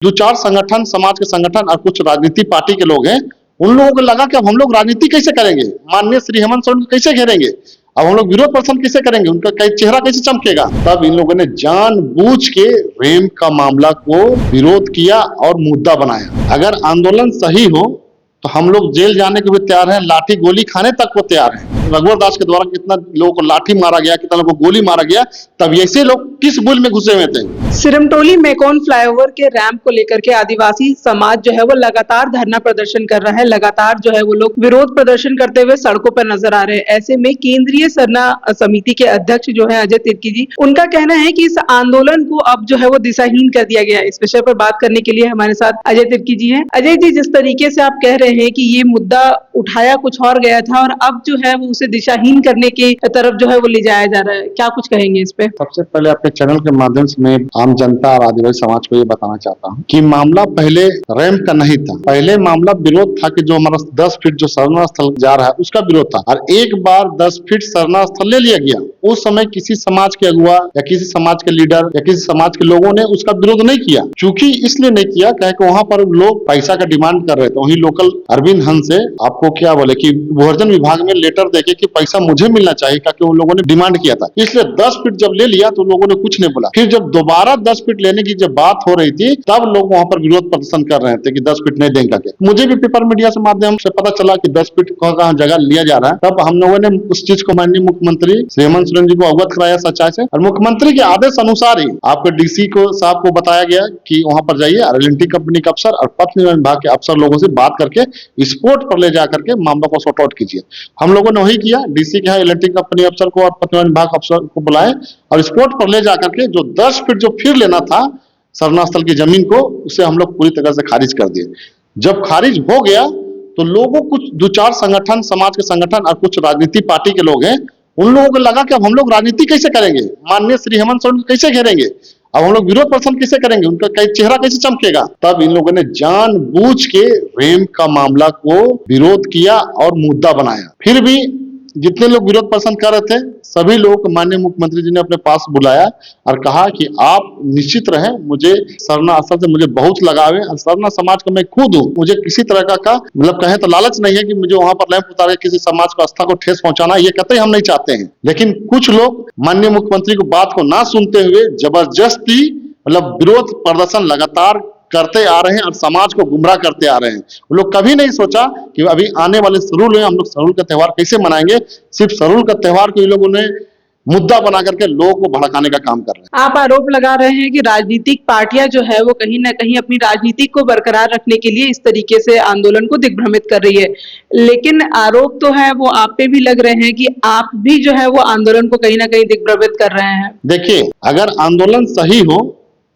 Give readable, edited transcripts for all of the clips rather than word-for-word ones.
दो चार संगठन, समाज के संगठन और कुछ राजनीतिक पार्टी के लोग हैं, उन लोगों को लगा कि अब हम लोग राजनीति कैसे करेंगे, माननीय श्री हेमंत सोरेन को कैसे घेरेंगे, अब हम लोग विरोध प्रदर्शन कैसे करेंगे, उनका चेहरा कैसे चमकेगा। तब इन लोगों ने जानबूझ के रेम का मामला को विरोध किया और मुद्दा बनाया। अगर आंदोलन सही हो तो हम लोग जेल जाने के भी तैयार हैं, लाठी गोली खाने तक को तैयार हैं। रघुवर दास के द्वारा कितना लोगों को लाठी मारा गया, कितना लोगों को गोली मारा गया, तब ऐसे लोग किस भूल में घुसे हुए थे। सिरमटोली मेकोन फ्लाईओवर के रैंप को लेकर के आदिवासी समाज जो है वो लगातार धरना प्रदर्शन कर रहा है, लगातार जो है वो लोग विरोध प्रदर्शन करते हुए सड़कों पर नजर आ रहे हैं। ऐसे में केंद्रीय सरना समिति के अध्यक्ष जो है अजय तिर्की जी, उनका कहना है कि इस आंदोलन को अब जो है वो दिशाहीन कर दिया गया है। इस विषय पर बात करने के लिए हमारे साथ अजय तिर्की जी हैं। अजय जी, जिस तरीके से आप कह रहे हैं कि ये मुद्दा उठाया कुछ और गया था और अब जो है वो उसे दिशाहीन करने की तरफ जो है वो ले जाया जा रहा है, क्या कुछ कहेंगे इस पे? सबसे पहले आपके चैनल के माध्यम से मैं आम जनता और आदिवासी समाज को ये बताना चाहता हूँ कि मामला पहले रैंप का नहीं था। पहले मामला विरोध था कि जो हमारा 10 फीट जो सरना स्थल जा रहा है उसका विरोध था, और एक बार 10 फीट सरना स्थल ले लिया गया। उस समय किसी समाज के अगुआ या किसी समाज के लीडर या किसी समाज के लोगों ने उसका विरोध नहीं किया। क्योंकि इसलिए नहीं किया कि वहां पर लोग पैसा का डिमांड कर रहे थे। वही लोकल अरविंद हंस से आपको क्या बोले कि भूअर्जन विभाग में लेटर देके कि पैसा मुझे मिलना चाहिए, क्योंकि उन लोगों ने डिमांड किया था। इसलिए 10 फीट जब ले लिया तो लोगों ने कुछ नहीं बोला। फिर जब दोबारा 10 फीट लेने की जब बात हो रही थी तब लोग वहां पर विरोध प्रदर्शन कर रहे थे कि 10 फीट नहीं देंगे। मुझे भी पेपर मीडिया से माध्यम से पता चला कि 10 फीट कहाँ जगह लिया जा रहा है। तब हम लोगों ने उस चीज को माननीय मुख्यमंत्री श्री हेमंत सोरेन जी को अवगत कराया सच्चाई से, और मुख्यमंत्री के आदेश अनुसार ही आपको डीसी को साहब को बताया गया कि वहां पर जाइए और एल&टी कंपनी के अफसर और पथ निर्माण विभाग के अफसर लोगों से बात करके स्पोर्ट पर ले जाकर के मामला को सॉर्ट आउट कीजिए। हम लोगों ने वही किया। डीसी के यहाँ एल&टी कंपनी अफसर को और पथ निर्माण विभाग अफसर को बुलाए और स्पोर्ट पर ले जाकर के जो 10 फीट जो फिर लेना था सरना स्थल की जमीन को, उसे हम लोग पूरी तरह से खारिज कर दिए। जब खारिज हो गया तो लोगों कुछ दो चार संगठन, समाज के संगठन और कुछ राजनीतिक पार्टी के लोग हैं, उन लोगों को लगा कि अब हम लोग राजनीति कैसे करेंगे, माननीय श्री हेमंत सोरेन को कैसे घेरेंगे, अब हम लोग विरोध प्रदर्शन कैसे करेंगे, उनका चेहरा कैसे चमकेगा। तब इन लोगों ने जानबूझ के रेम का मामला को विरोध किया और मुद्दा बनाया। फिर भी जितने लोग विरोध प्रदर्शन कर रहे थे सभी लोगों को माननीय मुख्यमंत्री जी ने अपने पास बुलाया और कहा कि आप निश्चित रहें, मुझे सरना स्थल से मुझे बहुत लगाव है और सरना समाज का मैं खुद हूँ। मुझे किसी तरह का मतलब कहें तो लालच नहीं है कि मुझे वहां पर लैंप उतार के किसी समाज को आस्था को ठेस पहुंचाना, ये कहते हम नहीं चाहते हैं। लेकिन कुछ लोग माननीय मुख्यमंत्री की बात को ना सुनते हुए जबरदस्ती मतलब विरोध प्रदर्शन लगातार करते आ रहे हैं और समाज को गुमराह करते आ रहे हैं। वो लोग कभी नहीं सोचा कि अभी आने वाले सरूल है, हम लोग सरूल का त्यौहार कैसे मनाएंगे। सिर्फ सरूल का त्यौहार को इन लोगों ने मुद्दा बना करके लोगों को भड़काने का काम कर रहे हैं। आप आरोप लगा रहे हैं कि राजनीतिक पार्टियां जो है वो कहीं ना कहीं अपनी राजनीति को बरकरार रखने के लिए इस तरीके से आंदोलन को दिग्भ्रमित कर रही है, लेकिन आरोप तो है वो आप पे भी लग रहे हैं कि आप भी जो है वो आंदोलन को कहीं ना कहीं दिग्भ्रमित कर रहे हैं। देखिए, अगर आंदोलन सही हो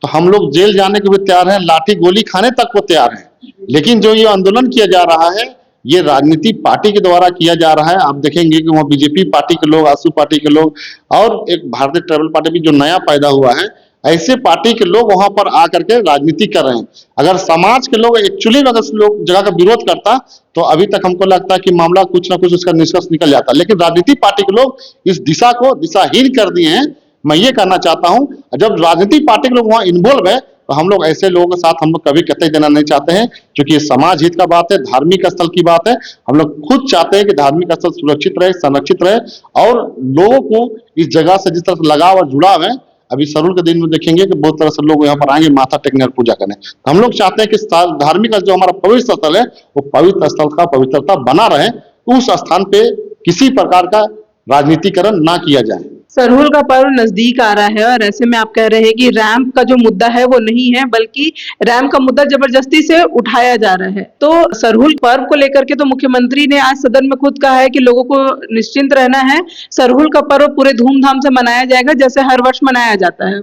तो हम लोग जेल जाने के भी तैयार हैं, लाठी गोली खाने तक को तैयार हैं। लेकिन जो ये आंदोलन किया जा रहा है ये राजनीतिक पार्टी के द्वारा किया जा रहा है। आप देखेंगे कि वहाँ बीजेपी पार्टी के लोग, आसू पार्टी के लोग और एक भारतीय ट्राइबल पार्टी भी जो नया पैदा हुआ है, ऐसे पार्टी के लोग वहां पर आकर के राजनीति कर रहे हैं। अगर समाज के लोग एक्चुअली अगर लोग जगह का विरोध करता तो अभी तक हमको लगता है कि मामला कुछ ना कुछ उसका निष्कर्ष निकल जाता। लेकिन राजनीतिक पार्टी के लोग इस दिशा को दिशाहीन कर दिए हैं। मैं ये कहना चाहता हूं, जब राजनीतिक पार्टी के लोग वहां इन्वॉल्व है तो हम लोग ऐसे लोगों के साथ हम लोग कभी कतई देना नहीं चाहते हैं, क्योंकि ये समाज हित का बात है, धार्मिक स्थल की बात है। हम लोग खुद चाहते हैं कि धार्मिक स्थल सुरक्षित रहे, संरक्षित रहे और लोगों को इस जगह से जिस तरह से लगाव और जुड़ाव है। अभी सरूल के दिन में देखेंगे कि बहुत तरह से लोग यहाँ पर आएंगे माथा टेकने और पूजा करने। हम लोग चाहते हैं कि धार्मिक जो हमारा पवित्र स्थल है वो पवित्र स्थल का पवित्रता बना रहे, उस स्थान पे किसी प्रकार का राजनीतिकरण ना किया जाए। सरूल का पर्व नजदीक आ रहा है और ऐसे में आप कह रहे हैं कि रैंप का जो मुद्दा है वो नहीं है, बल्कि रैंप का मुद्दा जबरदस्ती से उठाया जा रहा है। तो सरूल पर्व को लेकर के तो मुख्यमंत्री ने आज सदन में खुद कहा है कि लोगों को निश्चिंत रहना है, सरूल का पर्व पूरे धूमधाम से मनाया जाएगा जैसे हर वर्ष मनाया जाता है।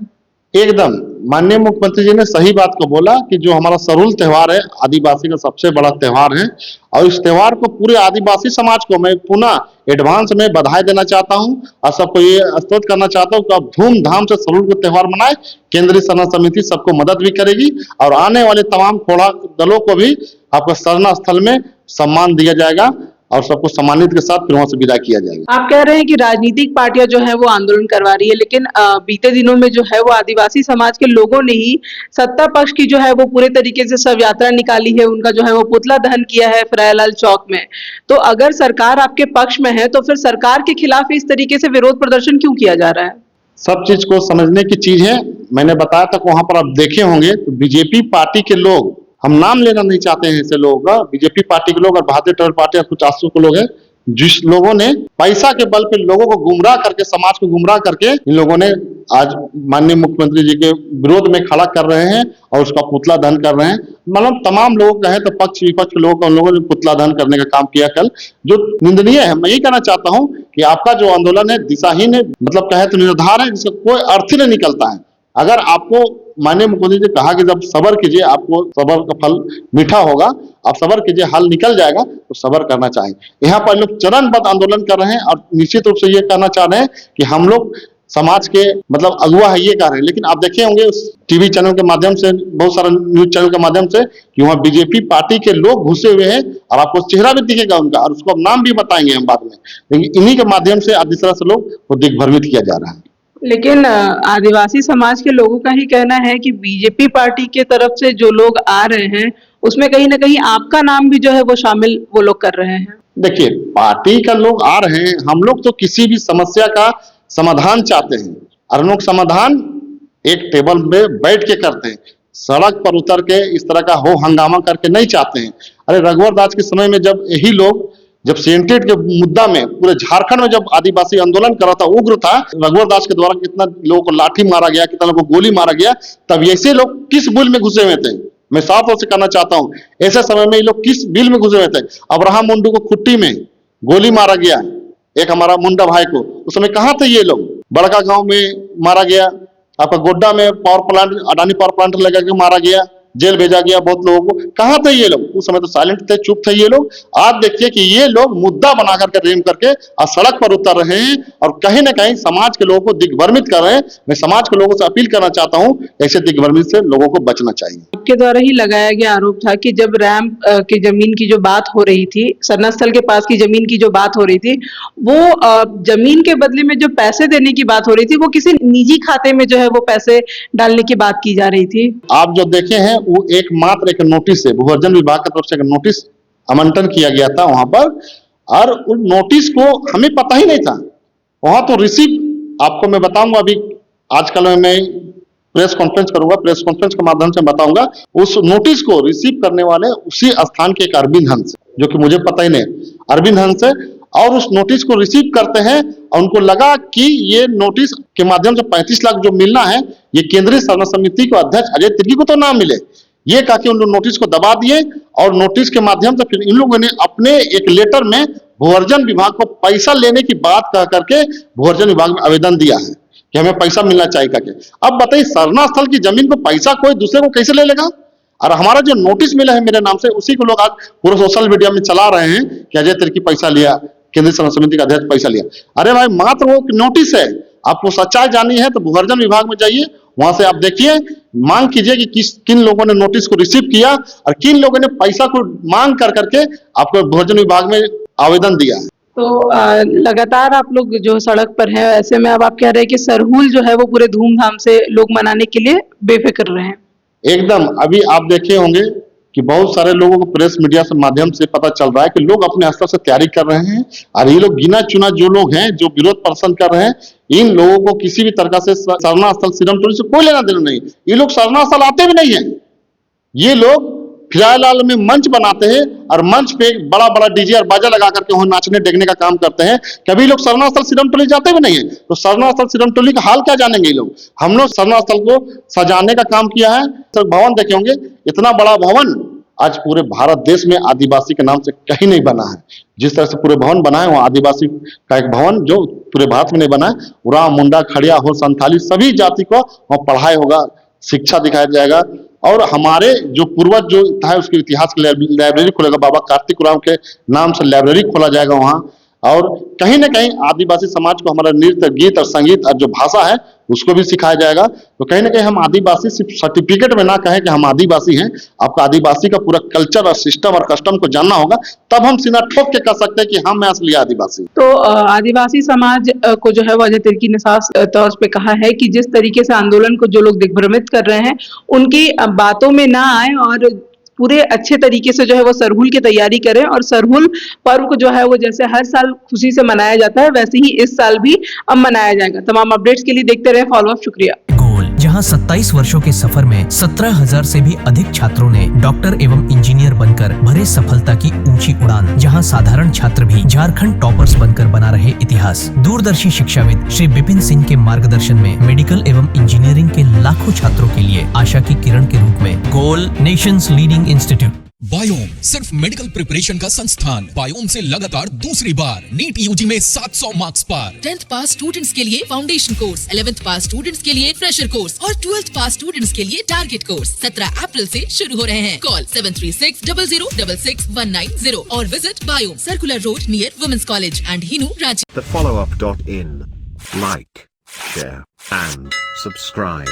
एकदम माननीय मुख्यमंत्री जी ने सही बात को बोला कि जो हमारा सरूल त्यौहार है आदिवासी का सबसे बड़ा त्यौहार है, और इस त्यौहार को पूरे आदिवासी समाज को मैं पुनः एडवांस में बधाई देना चाहता हूं और सबको ये स्तुत करना चाहता हूं कि आप धूमधाम से सरूल का त्यौहार मनाए। केंद्रीय सरना समिति सबको मदद भी करेगी और आने वाले तमाम खोड़ा दलों को भी आपका सरना स्थल में सम्मान दिया जाएगा। और सबको सम्मानित के साथ फिर वहां से विदा किया जाएगा। आप कह रहे हैं कि राजनीतिक पार्टियां जो है वो आंदोलन करवा रही है, लेकिन बीते दिनों में जो है वो आदिवासी समाज के लोगों ने ही सत्ता पक्ष की जो है वो पूरे तरीके से शव यात्रा निकाली है, उनका जो है वो पुतला दहन किया है फ्रायलाल चौक में। तो अगर सरकार आपके पक्ष में है तो फिर सरकार के खिलाफ इस तरीके से विरोध प्रदर्शन क्यों किया जा रहा है? सब चीज को समझने की चीज है। मैंने बताया था वहां पर आप देखे होंगे तो बीजेपी पार्टी के लोग, हम नाम लेना नहीं चाहते हैं ऐसे लोगों का, बीजेपी पार्टी के लोग और भारतीय जनता पार्टी और कुछ आसू के लोग हैं, जिस लोगों ने पैसा के बल पे लोगों को गुमराह करके, समाज को गुमराह करके इन लोगों ने आज माननीय मुख्यमंत्री जी के विरोध में खड़ा कर रहे हैं और उसका पुतला दहन कर रहे हैं। मतलब तमाम लोग कहें तो पक्ष विपक्ष के लोगों का उन लोगों ने पुतला दहन करने का काम किया कल, जो निंदनीय है। मैं यही कहना चाहता हूं कि आपका जो आंदोलन है दिशाहीन है, मतलब कहे तो निर्धार है, जिसका कोई अर्थ ही नहीं निकलता है। अगर आपको माननीय मुख्यमंत्री जी कहा कि जब सबर कीजिए आपको सबर का फल मीठा होगा, आप सबर कीजिए हल निकल जाएगा, तो सबर करना चाहिए। यहाँ पर लोग चरणबद्ध आंदोलन कर रहे हैं और निश्चित रूप से ये कहना चाह रहे हैं कि हम लोग समाज के मतलब अगुआ है, ये कह रहे हैं। लेकिन आप देखे होंगे उस टीवी चैनल के माध्यम से, बहुत सारे न्यूज चैनल के माध्यम से, कि वहाँ बीजेपी पार्टी के लोग घुसे हुए हैं और आपको चेहरा भी दिखेगा उनका और उसको नाम भी बताएंगे हम बाद में। लेकिन इन्हीं के माध्यम से जिस तरह से लोग को दिग्भ्रमित किया जा रहा है। लेकिन आदिवासी समाज के लोगों का ही कहना है कि बीजेपी पार्टी के तरफ से जो लोग आ रहे हैं उसमें कहीं ना कहीं आपका नाम भी जो है वो शामिल वो लोग कर रहे हैं। देखिए, पार्टी का लोग आ रहे हैं, हम लोग तो किसी भी समस्या का समाधान चाहते हैं और हम लोग समाधान एक टेबल पे बैठ के करते हैं, सड़क पर उतर के इस तरह का हो हंगामा करके नहीं चाहते हैं। अरे रघुवर दास के समय में जब यही लोग, जब सेंटेड के मुद्दा में पूरे झारखंड में जब आदिवासी आंदोलन कर रहा था, उग्र था, रघुवर दास के द्वारा कितना लोगों को लाठी मारा गया, कितना लोगों को गोली मारा गया, तब ऐसे लोग किस बिल में घुसे हुए थे? मैं साफ तौर से कहना चाहता हूं, ऐसे समय में ये लोग किस बिल में घुसे हुए थे? अब्राहम मुंडू को खुट्टी में गोली मारा गया, एक हमारा मुंडा भाई को, उस समय कहाँ थे ये लोग? बड़का गांव में मारा गया, आपका गोड्डा में power plant, Adani power plant लगा के मारा गया, जेल भेजा गया बहुत लोगों को। कहाँ थे ये लोग? उस समय तो साइलेंट थे, चुप थे ये लोग। आज देखिए कि ये लोग मुद्दा बना करके रेम करके और सड़क पर उतर रहे हैं और कहीं ना कहीं समाज के लोगों को दिग्भ्रमित कर रहे हैं। मैं समाज के लोगों से अपील करना चाहता हूं, ऐसे दिग्भ्रमित से लोगों को बचना चाहिए। आपके द्वारा ही लगाया गया आरोप था कि जब रैंप की जमीन की जो बात हो रही थी, सरना स्थल के पास की जमीन की जो बात हो रही थी, वो जमीन के बदले में जो पैसे देने की बात हो रही थी, वो किसी निजी खाते में जो है वो पैसे डालने की बात की जा रही थी। आप जो देखे हैं वो एकमात्र एक नोटिस है, भूअर्जन विभाग की तरफ से एक नोटिस आवंटन किया गया था वहां पर, और उस नोटिस को हमें पता ही नहीं था। वहां तो रिसीव, आपको मैं बताऊंगा अभी, आजकल मैं प्रेस कॉन्फ्रेंस करूंगा, प्रेस कॉन्फ्रेंस के माध्यम से बताऊंगा, उस नोटिस को रिसीव करने वाले उसी स्थान के एक अरविंद हंस, जो कि मुझे पता ही नहीं, अरविंद हंस है, और उस नोटिस को रिसीव करते हैं और उनको लगा कि ये नोटिस के माध्यम से 35 लाख जो मिलना है, ये केंद्रीय सरना समिति के अध्यक्ष अजय तिर्की को तो ना मिले। ये कहा कि उन लोग नोटिस को दबा दिए और नोटिस के माध्यम से फिर इन लोगों ने अपने एक लेटर में भूअर्जन विभाग को पैसा लेने की बात कह करके भूअर्जन विभाग में आवेदन दिया है कि हमें पैसा मिलना चाहिए करके। अब बताइए, सरना स्थल की जमीन को पैसा कोई दूसरे को कैसे ले लेगा? और हमारा जो नोटिस मिला है मेरे नाम से, उसी को लोग आज पूरे सोशल मीडिया में चला रहे हैं कि अजय तिर्की पैसा लिया, केंद्रीय सरना समिति का अध्यक्ष पैसा लिया। अरे भाई, मात्र वो नोटिस है, आपको सच्चाई जाननी है तो भूअर्जन विभाग में जाइए, वहां से आप देखिए, मांग कीजिए कि किन लोगों ने नोटिस को रिसीव किया और किन लोगों ने पैसा को मांग कर करके आपको भूअर्जन विभाग में आवेदन दिया है। तो लगातार आप लोग जो सड़क पर हैं, ऐसे में अब आप कह रहे हैं कि सरहुल जो है वो पूरे धूमधाम से लोग मनाने के लिए बेफिक्र रहे हैं। एकदम, अभी आप देखे होंगे कि बहुत सारे लोगों को प्रेस मीडिया से माध्यम से पता चल रहा है कि लोग अपने स्तर से तैयारी कर रहे हैं और ये लोग गिना चुना जो लोग हैं जो विरोध प्रदर्शन कर रहे हैं, इन लोगों को किसी भी तरह से सरना स्थल सिरम टोली से कोई लेना देना नहीं। ये लोग सरना स्थल आते भी नहीं है, ये लोग फिरायलाल में मंच बनाते हैं और मंच पे बड़ा बड़ा डीजे और बाजा लगा करके वहां नाचने देखने का काम करते हैं। कभी लोग सरना स्थल सिरम टोली जाते भी नहीं है, तो सरना स्थल सिरम टोली का हाल क्या जानेंगे ये लोग? हम लोग सरना स्थल को सजाने का काम किया है। तो भवन देखे होंगे, इतना बड़ा भवन आज पूरे भारत देश में आदिवासी के नाम से कहीं नहीं बना है। जिस तरह से पूरे भवन बना है, वहाँ आदिवासी का एक भवन जो पूरे भारत में नहीं बना है। उरांव, मुंडा, खड़िया, हो, संथाली सभी जाति को वहाँ पढ़ाई होगा, शिक्षा दिखाया जाएगा और हमारे जो पूर्वज जो था उसके इतिहास की लाइब्रेरी खोलेगा। बाबा कार्तिक उरांव के नाम से लाइब्रेरी खोला जाएगा वहाँ, और कहीं ना कहीं आदिवासी समाज को हमारा नृत्य, गीत और संगीत और जो भाषा है उसको भी सिखाया जाएगा। तो कहीं ना कहीं हम आदिवासी सिर्फ सर्टिफिकेट में ना कहें कि हम आदिवासी हैं, आपको आदिवासी का पूरा कल्चर और सिस्टम और कस्टम को जानना होगा, तब हम सीना ठोक के कह सकते हैं कि हम असली आदिवासी। तो आदिवासी समाज को जो है वो अजय तिर्की ने साफ तौर पे कहा है कि जिस तरीके से आंदोलन को जो लोग दिग्भ्रमित कर रहे हैं उनकी बातों में ना आए और पूरे अच्छे तरीके से जो है वो सरहुल की तैयारी करें और सरहुल पर्व को जो है वो जैसे हर साल खुशी से मनाया जाता है वैसे ही इस साल भी अब मनाया जाएगा। तमाम अपडेट्स के लिए देखते रहे फॉलो अप। शुक्रिया। जहां 27 वर्षों के सफर में 17,000 से भी अधिक छात्रों ने डॉक्टर एवं इंजीनियर बनकर भरे सफलता की ऊंची उड़ान, जहां साधारण छात्र भी झारखंड टॉपर्स बनकर बना रहे इतिहास। दूरदर्शी शिक्षाविद श्री विपिन सिंह के मार्गदर्शन में मेडिकल एवं इंजीनियरिंग के लाखों छात्रों के लिए आशा की किरण के रूप में गोल नेशंस लीडिंग इंस्टीट्यूट। बायोम सिर्फ मेडिकल प्रिपरेशन का संस्थान। बायोम से लगातार दूसरी बार नीट यूजी में 700 मार्क्स पार। 10th पास स्टूडेंट्स के लिए फाउंडेशन कोर्स, 11th पास स्टूडेंट्स के लिए फ्रेशर कोर्स और 12th पास स्टूडेंट्स के लिए टारगेट कोर्स 17 अप्रैल से शुरू हो रहे हैं। कॉल 7360066190 और विजिट बायोम, circular road near women's college and Hinoo, Ranchi. thefollowup.in. Like, share and subscribe.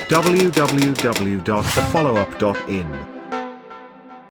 www.thefollowup.in